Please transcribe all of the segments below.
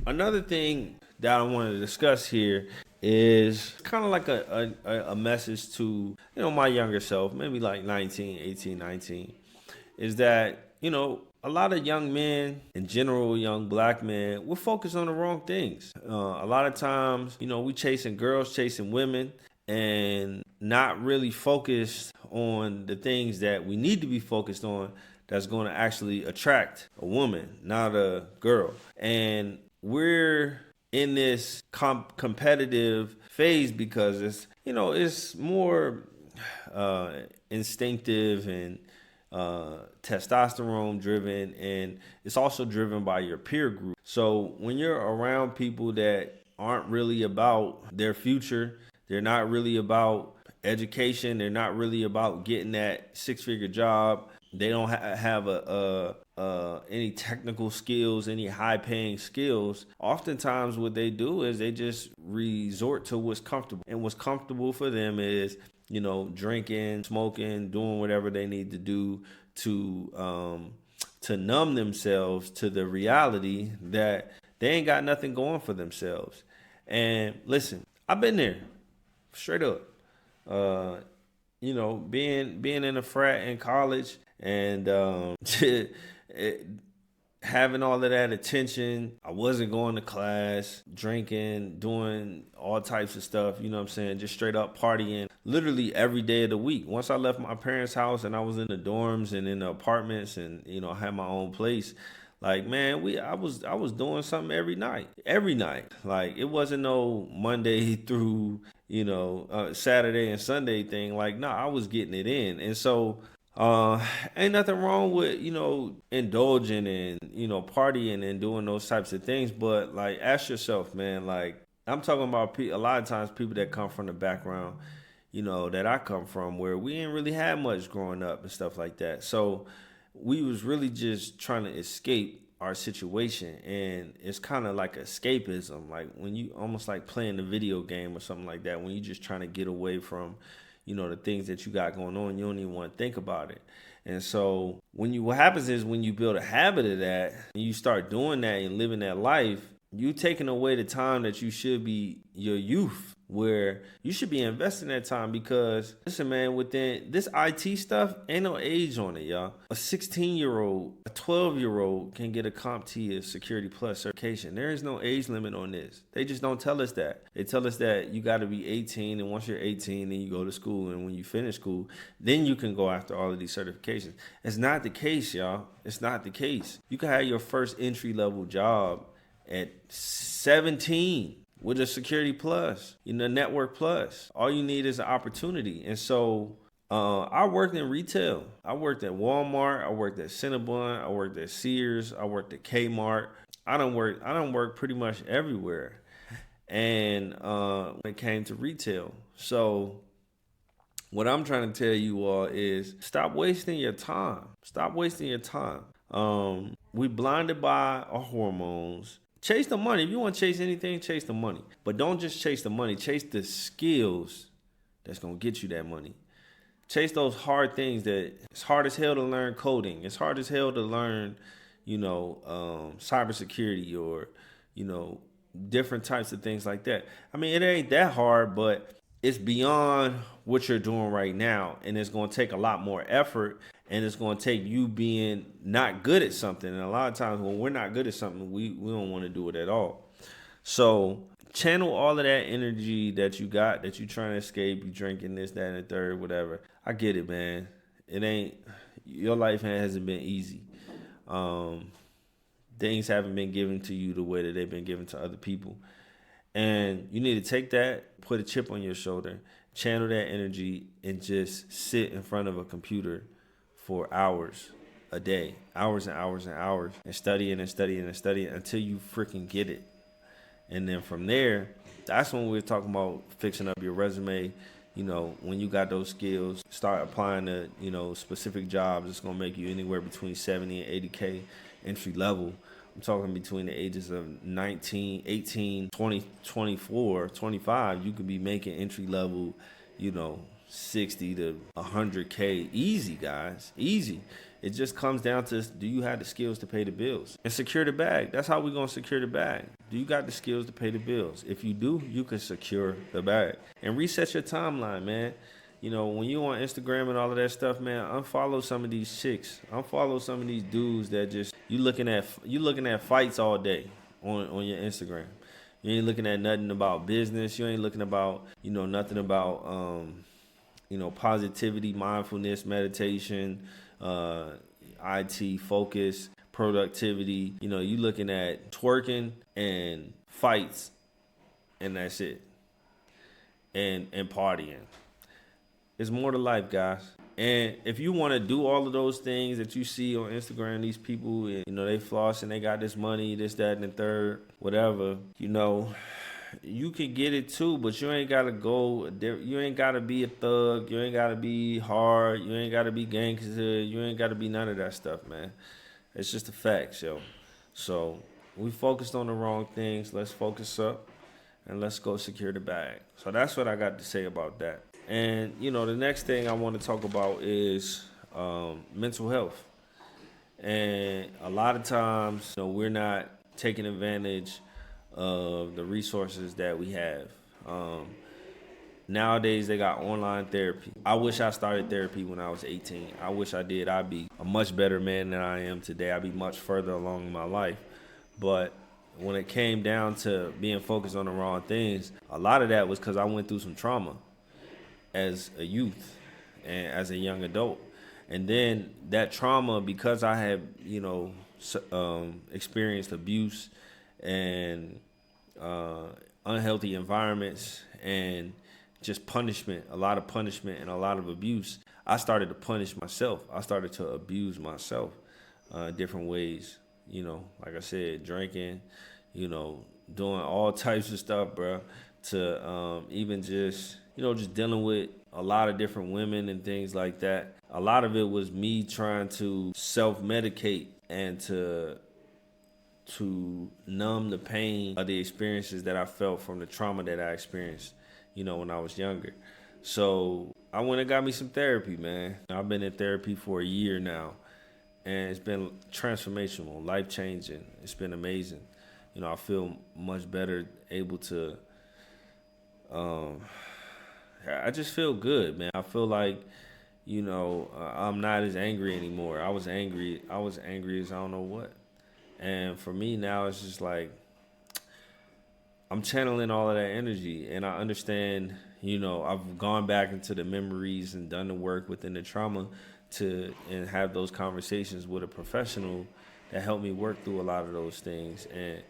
another thing that I want to discuss here is kind of like a message to, my younger self, maybe like 19, 18, 19, is that, a lot of young men, in general, young black men, we're focused on the wrong things. A lot of times, we chasing girls, chasing women, and not really focused on the things that we need to be focused on that's going to actually attract a woman, not a girl. And we're in this competitive phase because it's more instinctive and testosterone driven, and it's also driven by your peer group. So when you're around people that aren't really about their future, they're not really about education, they're not really about getting that six-figure job, they don't have any technical skills, any high-paying skills. Oftentimes, what they do is they just resort to what's comfortable, and what's comfortable for them is drinking, smoking, doing whatever they need to do to numb themselves to the reality that they ain't got nothing going for themselves. And listen, I've been there, straight up. Being in a frat in college and having all of that attention. I wasn't going to class, drinking, doing all types of stuff, just straight up partying literally every day of the week. Once I left my parents' house and I was in the dorms and in the apartments and, I had my own place, like, man, I was doing something every night. Like, it wasn't no Monday through, Saturday and Sunday thing. Like, no, I was getting it in. And so, ain't nothing wrong with, indulging and, partying and doing those types of things. But like, ask yourself, man, like, I'm talking about a lot of times people that come from the background, that I come from, where we ain't really had much growing up and stuff like that. So we was really just trying to escape our situation, and it's kind of like escapism, like when you almost like playing a video game or something like that, when you just trying to get away from the things that you got going on, you don't even want to think about it. And so what happens is when you build a habit of that and you start doing that and living that life, you taking away the time that you should be your youth, where you should be investing that time. Because listen, man, within this IT stuff, ain't no age on it, y'all. A 16-year-old, a 12-year-old can get a CompTIA Security Plus certification. There is no age limit on this. They just don't tell us that. They tell us that you got to be 18, and once you're 18, then you go to school, and when you finish school, then you can go after all of these certifications. It's not the case, y'all. It's not the case. You can have your first entry-level job at 17 with a Security Plus, Network Plus. All you need is an opportunity. And so I worked in retail. I worked at Walmart. I worked at Cinnabon. I worked at Sears. I worked at Kmart. I don't work pretty much everywhere. And when it came to retail. So what I'm trying to tell you all is stop wasting your time. Stop wasting your time. We blinded by our hormones. Chase the money. If you want to chase anything, chase the money. But don't just chase the money. Chase the skills that's going to get you that money. Chase those hard things that it's hard as hell to learn coding. It's hard as hell to learn, cybersecurity or, different types of things like that. I mean, it ain't that hard, but it's beyond what you're doing right now. And it's going to take a lot more effort. And it's going to take you being not good at something. And a lot of times when we're not good at something, we don't want to do it at all. So channel all of that energy that you got, that you're trying to escape, you drinking this, that, and the third, whatever. I get it, man. Your life hasn't been easy. Things haven't been given to you the way that they've been given to other people. And you need to take that, put a chip on your shoulder, channel that energy, and just sit in front of a computer for hours a day, hours and hours and hours, and studying and studying and studying until you freaking get it. And then from there, that's when we're talking about fixing up your resume. When you got those skills, start applying to, specific jobs. It's going to make you anywhere between 70 and 80K entry level. I'm talking between the ages of 19, 18, 20, 24, 25. You could be making entry level, 60 to 100K easy, guys, easy. It just comes down to, do you have the skills to pay the bills? And secure the bag. That's how we're going to secure the bag. Do you got the skills to pay the bills? If you do, you can secure the bag. And reset your timeline, man. You know, when you on Instagram and all of that stuff, man, unfollow some of these chicks. Unfollow some of these dudes that just, you looking at fights all day on your Instagram. You ain't looking at nothing about business. You ain't looking about, nothing about, positivity, mindfulness, meditation, IT, focus, productivity. You looking at twerking and fights, and that's it. And partying. There's more to life, guys. And if you want to do all of those things that you see on Instagram, these people, they floss and they got this money, this, that, and the third, whatever, you can get it too, but you ain't got to go, you ain't got to be a thug, you ain't got to be hard, you ain't got to be gangster, you ain't got to be none of that stuff, man. It's just a fact, yo. So we focused on the wrong things. Let's focus up and let's go secure the bag. So that's what I got to say about that. And, the next thing I want to talk about is mental health. And a lot of times, we're not taking advantage of the resources that we have. Nowadays, they got online therapy. I wish I started therapy when I was 18. I wish I did. I'd be a much better man than I am today. I'd be much further along in my life. But when it came down to being focused on the wrong things, a lot of that was because I went through some trauma as a youth and as a young adult. And then that trauma, because I had, experienced abuse and unhealthy environments and just punishment, a lot of punishment and a lot of abuse, I started to punish myself. I started to abuse myself different ways. Like I said, drinking, doing all types of stuff, bro, to even just dealing with a lot of different women and things like that. A lot of it was me trying to self-medicate and to numb the pain of the experiences that I felt from the trauma that I experienced, when I was younger. So I went and got me some therapy, man. I've been in therapy for a year now, and it's been transformational, life-changing. It's been amazing. I feel much better, able to I just feel good, man. I feel like, I'm not as angry anymore. I was angry as I don't know what. And for me now, it's just like, I'm channeling all of that energy. And I understand, I've gone back into the memories and done the work within the trauma and have those conversations with a professional that helped me work through a lot of those things. And,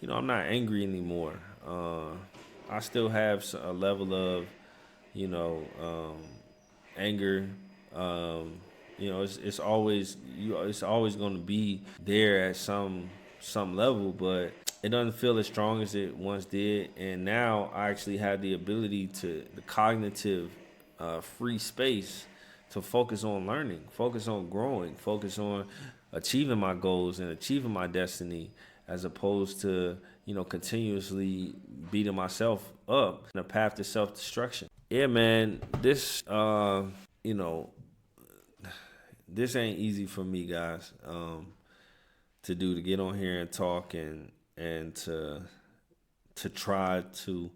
I'm not angry anymore. I still have a level of, anger. It's always going to be there at some level, but it doesn't feel as strong as it once did. And now I actually have the ability the cognitive free space to focus on learning, focus on growing, focus on achieving my goals and achieving my destiny, as opposed to, continuously beating myself up in a path to self-destruction. Yeah, man, this ain't easy for me, guys, to do, to get on here and talk and to try to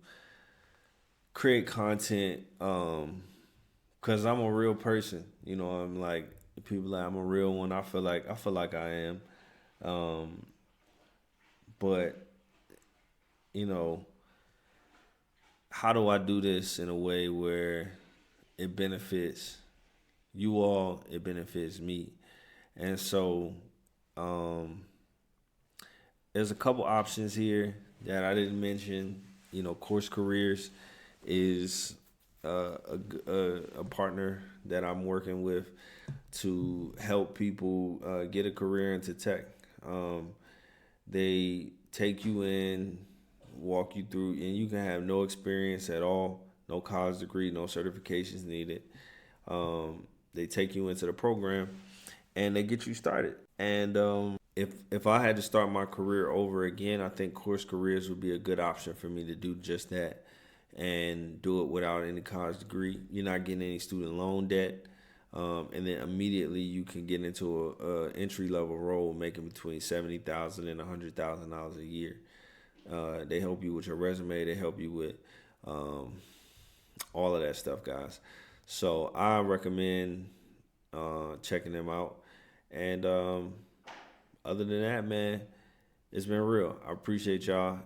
create content, because I'm a real person. I'm like, people like, I'm a real one. I feel like I am. But, how do I do this in a way where it benefits you all, it benefits me? And so there's a couple options here that I didn't mention. Course Careers is a partner that I'm working with to help people get a career into tech. They take you in, walk you through, and you can have no experience at all, no college degree, no certifications needed. They take you into the program and they get you started. And if I had to start my career over again, I think Course Careers would be a good option for me to do just that and do it without any college degree. You're not getting any student loan debt. And then immediately you can get into a entry level role making between $70,000 and $100,000 a year. They help you with your resume. They help you with um, all of that stuff, guys. So I recommend checking them out. And other than that, man, it's been real. I appreciate y'all.